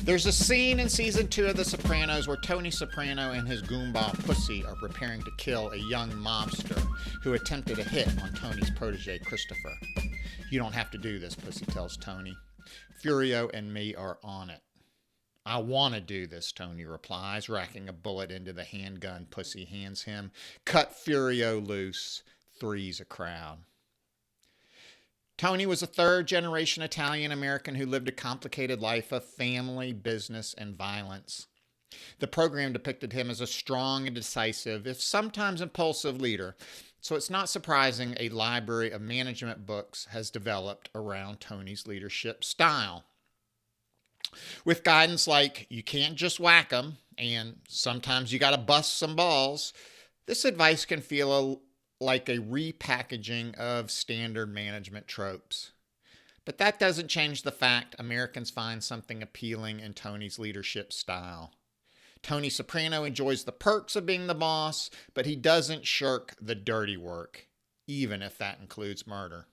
There's a scene in season 2 of The Sopranos where Tony Soprano and his goonball Pussy are preparing to kill a young mobster who attempted a hit on Tony's protege, Christopher. "You don't have to do this," Pussy tells Tony. "Furio and me are on it." "I want to do this," Tony replies, racking a bullet into the handgun Pussy hands him. "Cut Furio loose. Three's a crowd." Tony was a third-generation Italian-American who lived a complicated life of family, business, and violence. The program depicted him as a strong and decisive, if sometimes impulsive, leader, so it's not surprising a library of management books has developed around Tony's leadership style. With guidance like, "You can't just whack 'em," and "sometimes you gotta bust some balls," this advice can feel like a repackaging of standard management tropes. But that doesn't change the fact Americans find something appealing in Tony's leadership style. Tony Soprano enjoys the perks of being the boss, but he doesn't shirk the dirty work, even if that includes murder.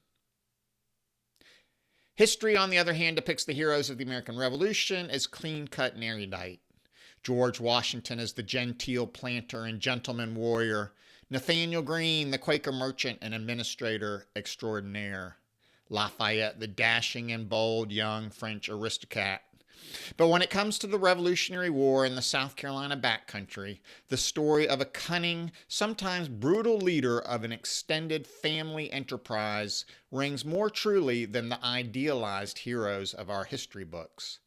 History, on the other hand, depicts the heroes of the American Revolution as clean-cut and erudite. George Washington as the genteel planter and gentleman warrior. Nathaniel Greene, the Quaker merchant and administrator extraordinaire. Lafayette, the dashing and bold young French aristocrat. But when it comes to the Revolutionary War in the South Carolina backcountry, the story of a cunning, sometimes brutal leader of an extended family enterprise rings more truly than the idealized heroes of our history books,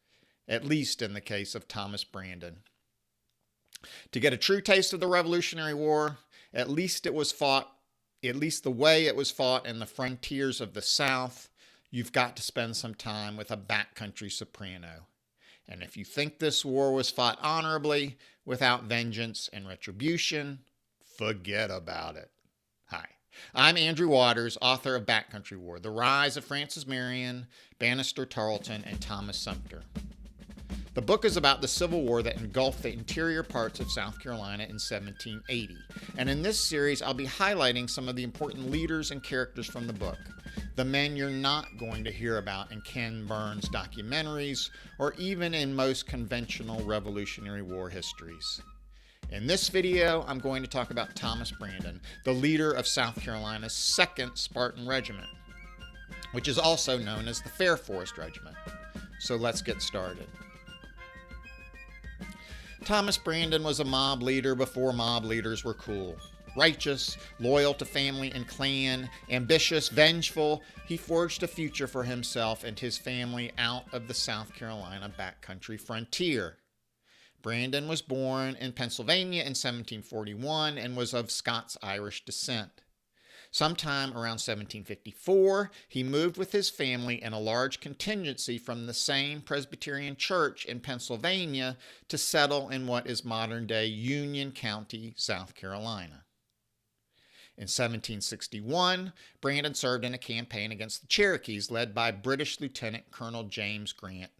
at least in the case of Thomas Brandon. To get a true taste of the Revolutionary War, at least the way it was fought in the frontiers of the South, you've got to spend some time with a backcountry soprano. And if you think this war was fought honorably, without vengeance and retribution, forget about it. Hi, I'm Andrew Waters, author of Backcountry War, The Rise of Francis Marion, Banastre Tarleton, and Thomas Sumter. The book is about the Civil War that engulfed the interior parts of South Carolina in 1780. And in this series, I'll be highlighting some of the important leaders and characters from the book. The men you're not going to hear about in Ken Burns' documentaries or even in most conventional Revolutionary War histories. In this video, I'm going to talk about Thomas Brandon, the leader of South Carolina's 2nd Spartan Regiment, which is also known as the Fair Forest Regiment. So let's get started. Thomas Brandon was a mob leader before mob leaders were cool. Righteous, loyal to family and clan, ambitious, vengeful, he forged a future for himself and his family out of the South Carolina backcountry frontier. Brandon was born in Pennsylvania in 1741 and was of Scots-Irish descent. Sometime around 1754, he moved with his family and a large contingency from the same Presbyterian church in Pennsylvania to settle in what is modern-day Union County, South Carolina. In 1761, Brandon served in a campaign against the Cherokees led by British Lieutenant Colonel James Grant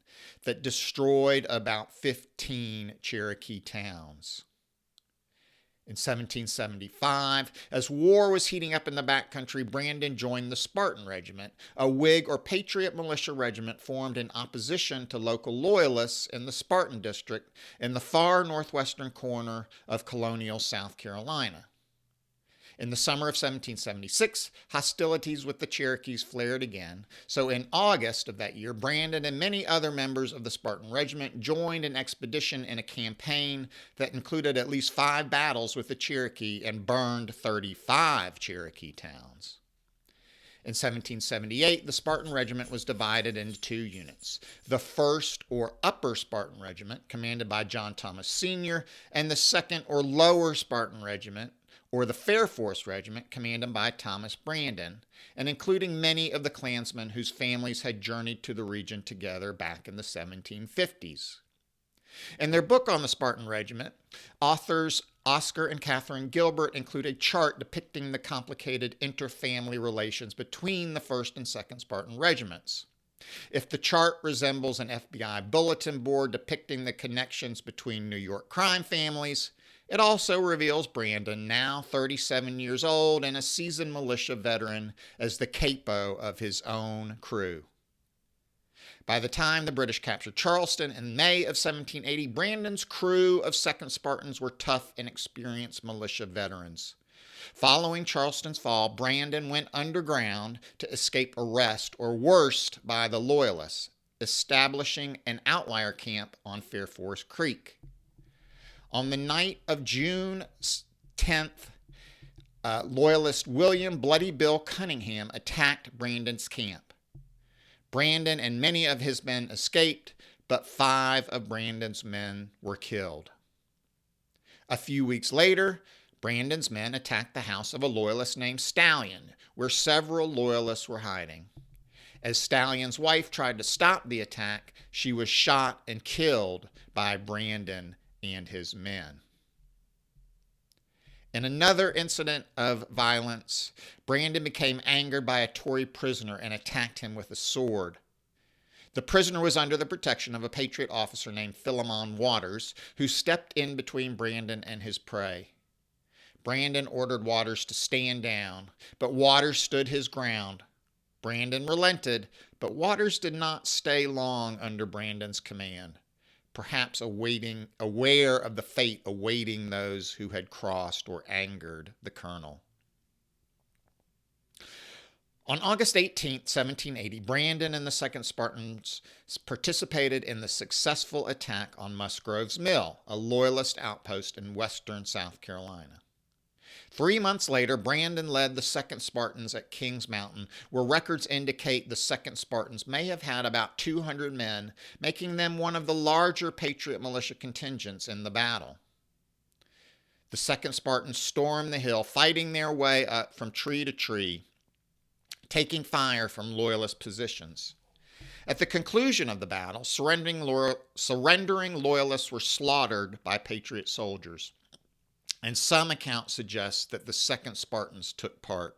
that destroyed about 15 Cherokee towns. In 1775, as war was heating up in the backcountry, Brandon joined the Spartan Regiment, a Whig or Patriot militia regiment formed in opposition to local loyalists in the Spartan district in the far northwestern corner of colonial South Carolina. In the summer of 1776, hostilities with the Cherokees flared again, so in August of that year, Brandon and many other members of the Spartan Regiment joined an expedition in a campaign that included at least 5 battles with the Cherokee and burned 35 Cherokee towns. In 1778, the Spartan Regiment was divided into 2 units. The 1st or Upper Spartan Regiment, commanded by John Thomas Sr., and the 2nd or Lower Spartan Regiment, or the Fair Forest Regiment, commanded by Thomas Brandon, and including many of the Klansmen whose families had journeyed to the region together back in the 1750s. In their book on the Spartan Regiment, authors Oscar and Catherine Gilbert include a chart depicting the complicated inter-family relations between the 1st and 2nd Spartan Regiments. If the chart resembles an FBI bulletin board depicting the connections between New York crime families, it also reveals Brandon, now 37 years old and a seasoned militia veteran, as the capo of his own crew. By the time the British captured Charleston in May of 1780, Brandon's crew of 2nd Spartans were tough and experienced militia veterans. Following Charleston's fall, Brandon went underground to escape arrest, or worst, by the Loyalists, establishing an outlier camp on Fairforest Creek. On the night of June 10th, Loyalist William Bloody Bill Cunningham attacked Brandon's camp. Brandon and many of his men escaped, but 5 of Brandon's men were killed. A few weeks later, Brandon's men attacked the house of a Loyalist named Stallion, where several Loyalists were hiding. As Stallion's wife tried to stop the attack, she was shot and killed by Brandon and his men. In another incident of violence, Brandon became angered by a Tory prisoner and attacked him with a sword. The prisoner was under the protection of a Patriot officer named Philemon Waters, who stepped in between Brandon and his prey. Brandon ordered Waters to stand down, but Waters stood his ground. Brandon relented, but Waters did not stay long under Brandon's command, perhaps aware of the fate awaiting those who had crossed or angered the colonel. On August 18, 1780, Brandon and the 2nd Spartans participated in the successful attack on Musgrove's Mill, a Loyalist outpost in western South Carolina. 3 months later, Brandon led the 2nd Spartans at Kings Mountain, where records indicate the 2nd Spartans may have had about 200 men, making them one of the larger Patriot militia contingents in the battle. The 2nd Spartans stormed the hill, fighting their way up from tree to tree, taking fire from Loyalist positions. At the conclusion of the battle, surrendering Loyalists were slaughtered by Patriot soldiers, and some accounts suggest that the 2nd Spartans took part,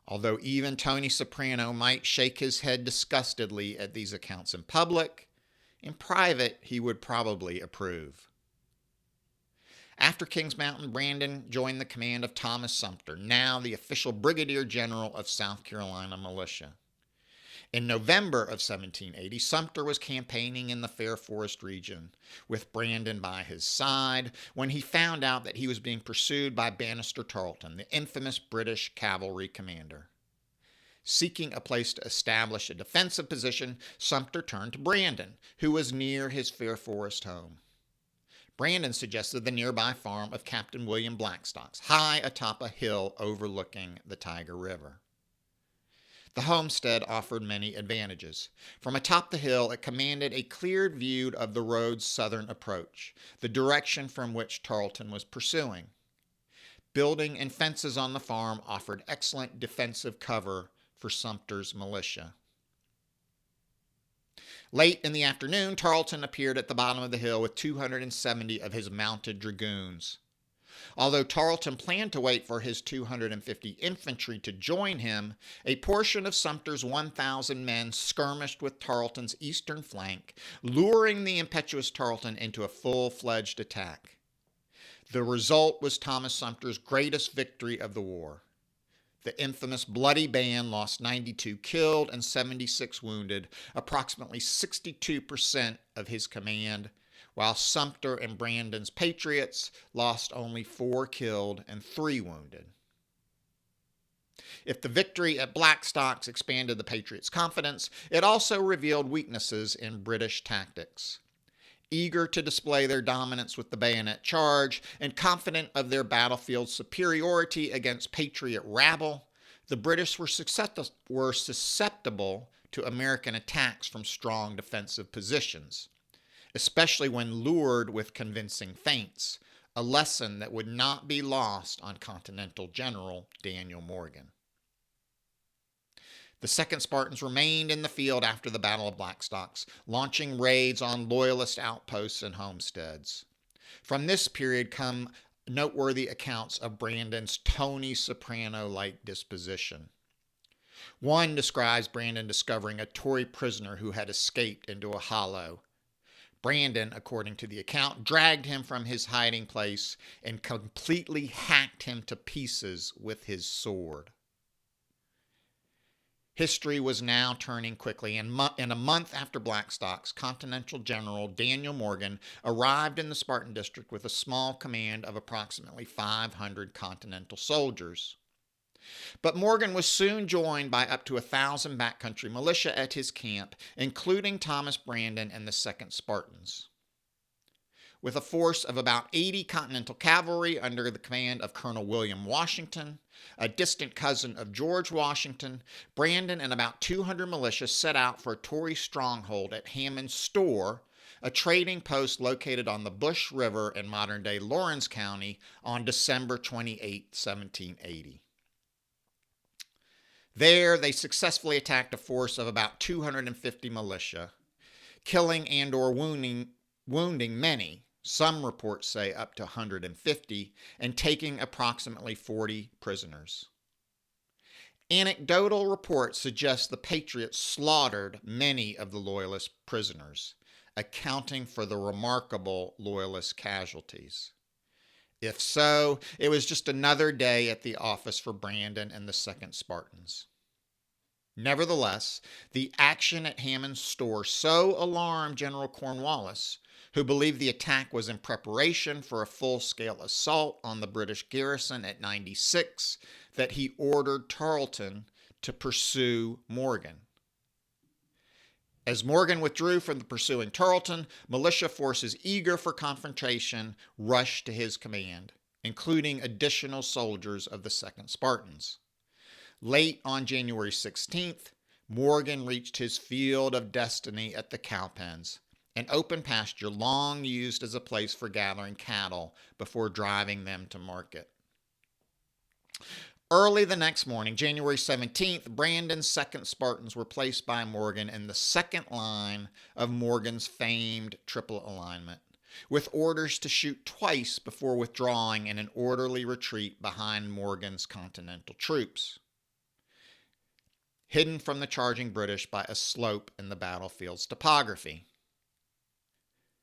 although even Tony Soprano might shake his head disgustedly at these accounts in public. In private, he would probably approve. After Kings Mountain, Brandon joined the command of Thomas Sumter, now the official Brigadier General of South Carolina Militia. In November of 1780, Sumter was campaigning in the Fairforest region, with Brandon by his side, when he found out that he was being pursued by Banastre Tarleton, the infamous British cavalry commander. Seeking a place to establish a defensive position, Sumter turned to Brandon, who was near his Fairforest home. Brandon suggested the nearby farm of Captain William Blackstocks, high atop a hill overlooking the Tiger River. The homestead offered many advantages. From atop the hill, it commanded a cleared view of the road's southern approach, the direction from which Tarleton was pursuing. Building and fences on the farm offered excellent defensive cover for Sumter's militia. Late in the afternoon, Tarleton appeared at the bottom of the hill with 270 of his mounted dragoons. Although Tarleton planned to wait for his 250 infantry to join him, a portion of Sumter's 1,000 men skirmished with Tarleton's eastern flank, luring the impetuous Tarleton into a full-fledged attack. The result was Thomas Sumter's greatest victory of the war. The infamous Bloody Band lost 92 killed and 76 wounded, approximately 62% of his command, while Sumter and Brandon's Patriots lost only 4 killed and 3 wounded. If the victory at Blackstocks expanded the Patriots' confidence, it also revealed weaknesses in British tactics. Eager to display their dominance with the bayonet charge and confident of their battlefield superiority against Patriot rabble, the British were susceptible to American attacks from strong defensive positions, especially when lured with convincing feints, a lesson that would not be lost on Continental General Daniel Morgan. The 2nd Spartans remained in the field after the Battle of Blackstocks, launching raids on Loyalist outposts and homesteads. From this period come noteworthy accounts of Brandon's Tony Soprano-like disposition. One describes Brandon discovering a Tory prisoner who had escaped into a hollow. Brandon, according to the account, dragged him from his hiding place and completely hacked him to pieces with his sword. History was now turning quickly, and in a month after Blackstocks, Continental General Daniel Morgan arrived in the Spartan district with a small command of approximately 500 Continental soldiers. But Morgan was soon joined by up to 1,000 backcountry militia at his camp, including Thomas Brandon and the 2nd Spartans. With a force of about 80 Continental cavalry under the command of Colonel William Washington, a distant cousin of George Washington, Brandon and about 200 militia set out for a Tory stronghold at Hammond's Store, a trading post located on the Bush River in modern-day Lawrence County, on December 28, 1780. There, they successfully attacked a force of about 250 militia, killing and or wounding many. Some reports say up to 150, and taking approximately 40 prisoners. Anecdotal reports suggest the Patriots slaughtered many of the Loyalist prisoners, accounting for the remarkable Loyalist casualties. If so, it was just another day at the office for Brandon and the 2nd Spartans. Nevertheless, the action at Hammond's Store so alarmed General Cornwallis, who believed the attack was in preparation for a full-scale assault on the British garrison at 96, that he ordered Tarleton to pursue Morgan. As Morgan withdrew from the pursuing Tarleton, militia forces eager for confrontation rushed to his command, including additional soldiers of the 2nd Spartans. Late on January 16th, Morgan reached his field of destiny at the Cowpens, an open pasture long used as a place for gathering cattle before driving them to market. Early the next morning, January 17th, Brandon's 2nd Spartans were placed by Morgan in the second line of Morgan's famed triple alignment, with orders to shoot twice before withdrawing in an orderly retreat behind Morgan's Continental troops, hidden from the charging British by a slope in the battlefield's topography.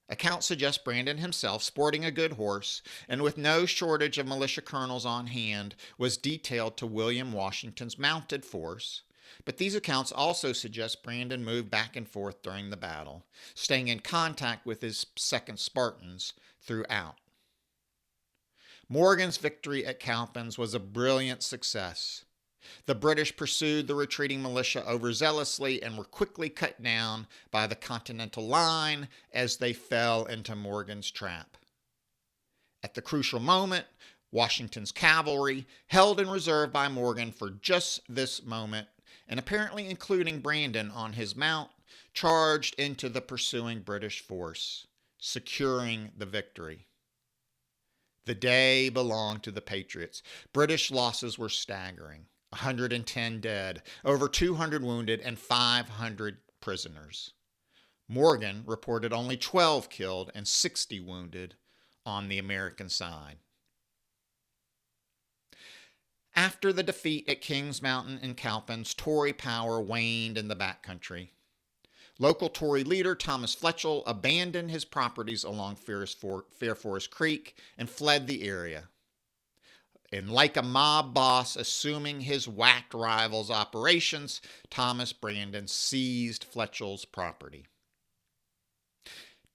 Accounts suggest Brandon himself, sporting a good horse, and with no shortage of militia colonels on hand, was detailed to William Washington's mounted force, but these accounts also suggest Brandon moved back and forth during the battle, staying in contact with his 2nd Spartans throughout. Morgan's victory at Cowpens was a brilliant success. The British pursued the retreating militia overzealously and were quickly cut down by the Continental line as they fell into Morgan's trap. At the crucial moment, Washington's cavalry, held in reserve by Morgan for just this moment, and apparently including Brandon on his mount, charged into the pursuing British force, securing the victory. The day belonged to the Patriots. British losses were staggering. 110 dead, over 200 wounded, and 500 prisoners. Morgan reported only 12 killed and 60 wounded on the American side. After the defeat at Kings Mountain and Cowpens, Tory power waned in the backcountry. Local Tory leader Thomas Fletchel abandoned his properties along Fair Forest Creek and fled the area. And like a mob boss assuming his whacked rival's operations, Thomas Brandon seized Fletchel's property.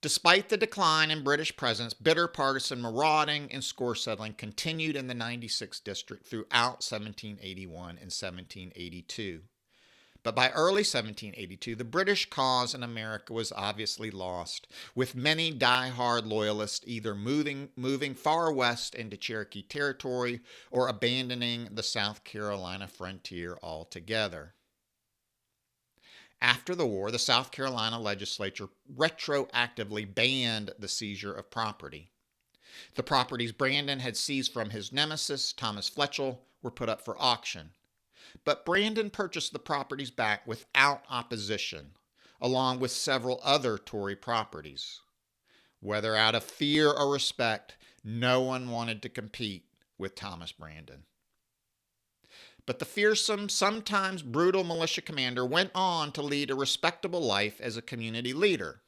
Despite the decline in British presence, bitter partisan marauding and score settling continued in the 96th district throughout 1781 and 1782. But by early 1782, the British cause in America was obviously lost, with many die-hard loyalists either moving far west into Cherokee territory or abandoning the South Carolina frontier altogether. After the war, the South Carolina legislature retroactively banned the seizure of property. The properties Brandon had seized from his nemesis, Thomas Fletchel, were put up for auction. But Brandon purchased the properties back without opposition, along with several other Tory properties. Whether out of fear or respect, no one wanted to compete with Thomas Brandon. But the fearsome, sometimes brutal militia commander went on to lead a respectable life as a community leader.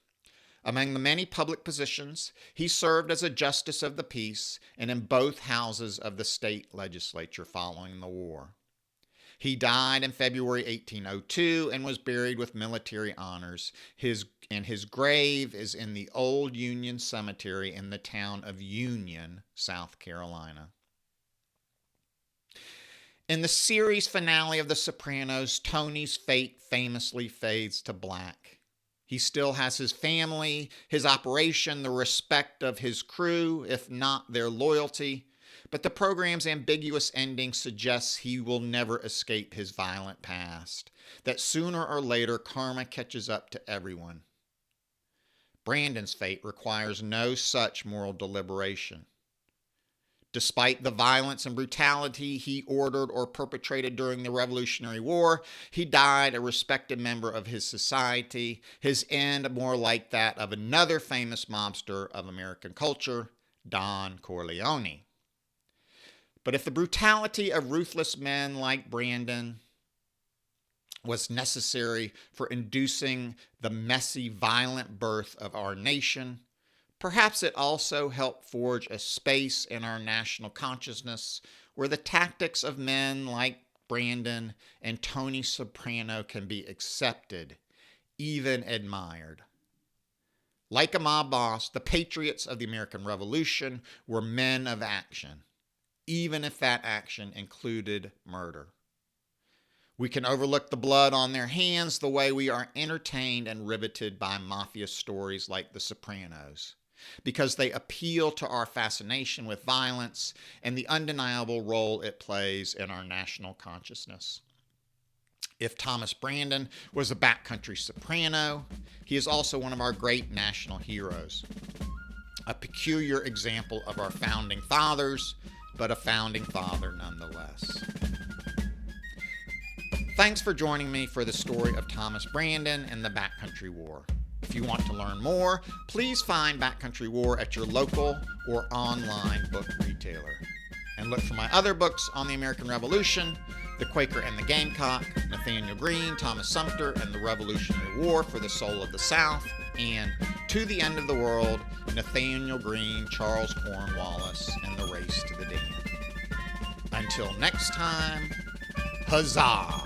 Among the many public positions, he served as a justice of the peace and in both houses of the state legislature following the war. He died in February 1802 and was buried with military honors. His grave is in the Old Union Cemetery in the town of Union, South Carolina. In the series finale of The Sopranos, Tony's fate famously fades to black. He still has his family, his operation, the respect of his crew, if not their loyalty. But the program's ambiguous ending suggests he will never escape his violent past, that sooner or later karma catches up to everyone. Brandon's fate requires no such moral deliberation. Despite the violence and brutality he ordered or perpetrated during the Revolutionary War, he died a respected member of his society, his end more like that of another famous mobster of American culture, Don Corleone. But if the brutality of ruthless men like Brandon was necessary for inducing the messy, violent birth of our nation, perhaps it also helped forge a space in our national consciousness where the tactics of men like Brandon and Tony Soprano can be accepted, even admired. Like a mob boss, the patriots of the American Revolution were men of action, even if that action included murder. We can overlook the blood on their hands the way we are entertained and riveted by mafia stories like The Sopranos, because they appeal to our fascination with violence and the undeniable role it plays in our national consciousness. If Thomas Brandon was a backcountry soprano, he is also one of our great national heroes, a peculiar example of our founding fathers, but a founding father nonetheless. Thanks for joining me for the story of Thomas Brandon and the Backcountry War. If you want to learn more, please find Backcountry War at your local or online book retailer. And look for my other books on the American Revolution, The Quaker and the Gamecock, Nathaniel Greene, Thomas Sumter, and the Revolutionary War for the Soul of the South, and To the End of the World, Nathaniel Greene, Charles Cornwallis, and the Race to the Dam. Until next time, huzzah!